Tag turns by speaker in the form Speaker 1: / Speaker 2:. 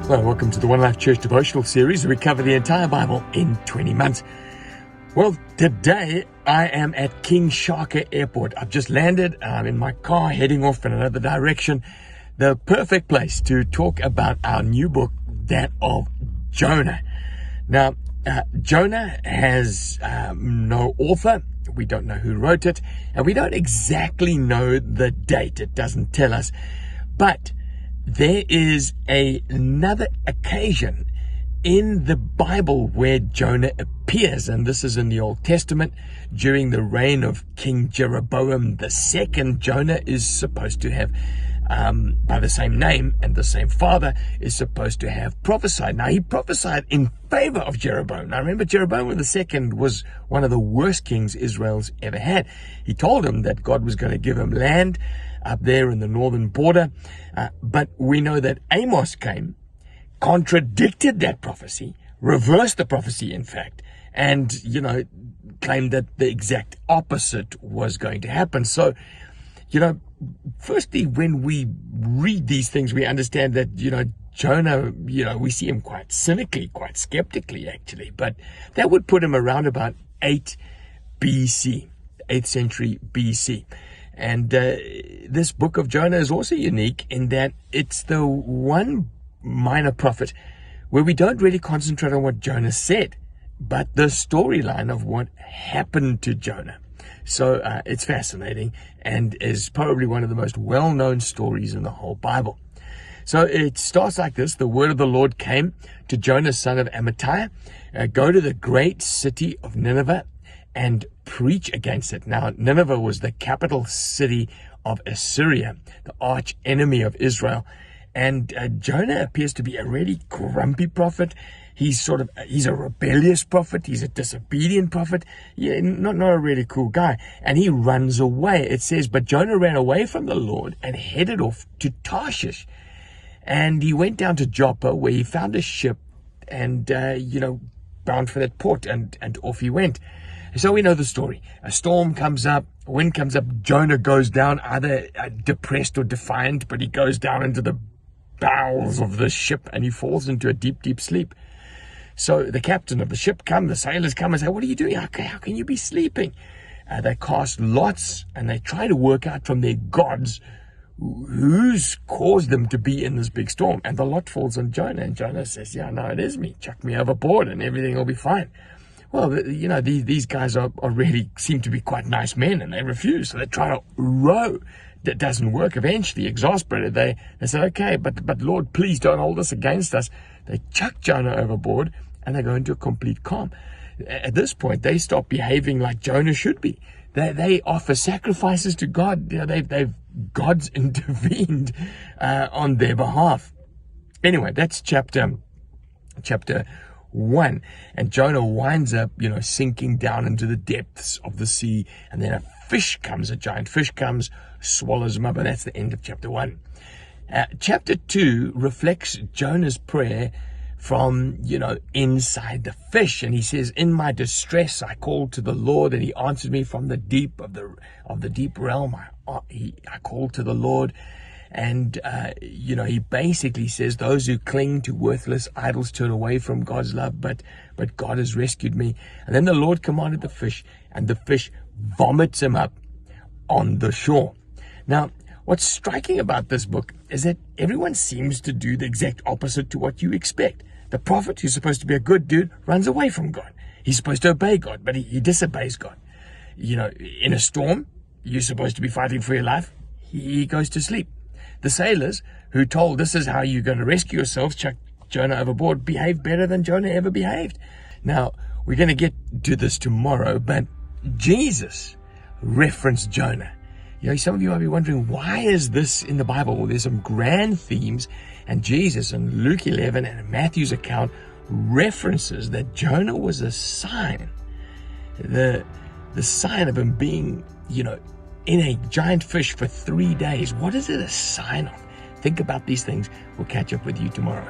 Speaker 1: Hello, welcome to the One Life Church devotional series. We cover the entire Bible in 20 months. Well, today I am at King Shaka Airport. I've just landed. I'm in my car heading off in another direction. The perfect place to talk about our new book, that of Jonah. Now, Jonah has no author. We don't know who wrote it, and we don't exactly know the date. It doesn't tell us. But there is another occasion in the Bible where Jonah appears, and this is in the Old Testament during the reign of King Jeroboam II. Jonah is supposed to have, by the same name and the same father, is supposed to have prophesied. Now, he prophesied in favor of Jeroboam. Now, remember, Jeroboam II was one of the worst kings Israel's ever had. He told him that God was going to give him land up there in the northern border. But we know that Amos came, contradicted that prophecy, reversed the prophecy, in fact, and, claimed that the exact opposite was going to happen. So, firstly, when we read these things, we understand that, Jonah, we see him quite cynically, quite skeptically, actually. But that would put him around about 8 BC, 8th century BC. And this book of Jonah is also unique in that it's the one minor prophet where we don't really concentrate on what Jonah said, but the storyline of what happened to Jonah. So it's fascinating and is probably one of the most well-known stories in the whole Bible. So it starts like this. The word of the Lord came to Jonah, son of Amittai. Go to the great city of Nineveh and preach against it. Now, Nineveh was the capital city of Assyria, the arch enemy of Israel. And Jonah appears to be a really grumpy prophet. He's a rebellious prophet. He's a disobedient prophet. Yeah, not a really cool guy. And he runs away. It says, but Jonah ran away from the Lord and headed off to Tarshish. And he went down to Joppa, where he found a ship and, bound for that port, and off he went. So we know the story. A storm comes up, wind comes up, Jonah goes down, either depressed or defiant, but he goes down into the bowels of the ship and he falls into a deep, deep sleep. So the captain of the ship the sailors come and say, what are you doing? How can you be sleeping? They cast lots and they try to work out from their gods who's caused them to be in this big storm. And the lot falls on Jonah, and Jonah says, yeah, no, it is me. Chuck me overboard and everything will be fine. Well, these guys are really seem to be quite nice men, and they refuse. So they try to row. That doesn't work. Eventually, exasperated, they say, okay, but Lord, please don't hold this against us. They chuck Jonah overboard, and they go into a complete calm. At this point, they stop behaving like Jonah should be. They offer sacrifices to God. They've God's intervened on their behalf. Anyway, that's chapter 1. And Jonah winds up, sinking down into the depths of the sea. And then a giant fish comes, swallows him up. And that's the end of chapter 1. Chapter 2 reflects Jonah's prayer from, inside the fish. And he says, in my distress, I called to the Lord, and he answered me from the deep of the deep realm. I called to the Lord. And, he basically says, those who cling to worthless idols turn away from God's love, but God has rescued me. And then the Lord commanded the fish, and the fish vomits him up on the shore. Now, what's striking about this book is that everyone seems to do the exact opposite to what you expect. The prophet, who's supposed to be a good dude, runs away from God. He's supposed to obey God, but he disobeys God. In a storm, you're supposed to be fighting for your life. He goes to sleep. The sailors, who told this is how you're going to rescue yourselves, chuck Jonah overboard, behave better than Jonah ever behaved. Now, we're going to get to this tomorrow, but Jesus referenced Jonah. Some of you might be wondering, why is this in the Bible? Well, there's some grand themes, and Jesus in Luke 11 and Matthew's account references that Jonah was a sign. The sign of him being, in a giant fish for 3 days. What is it a sign of? Think about these things. We'll catch up with you tomorrow.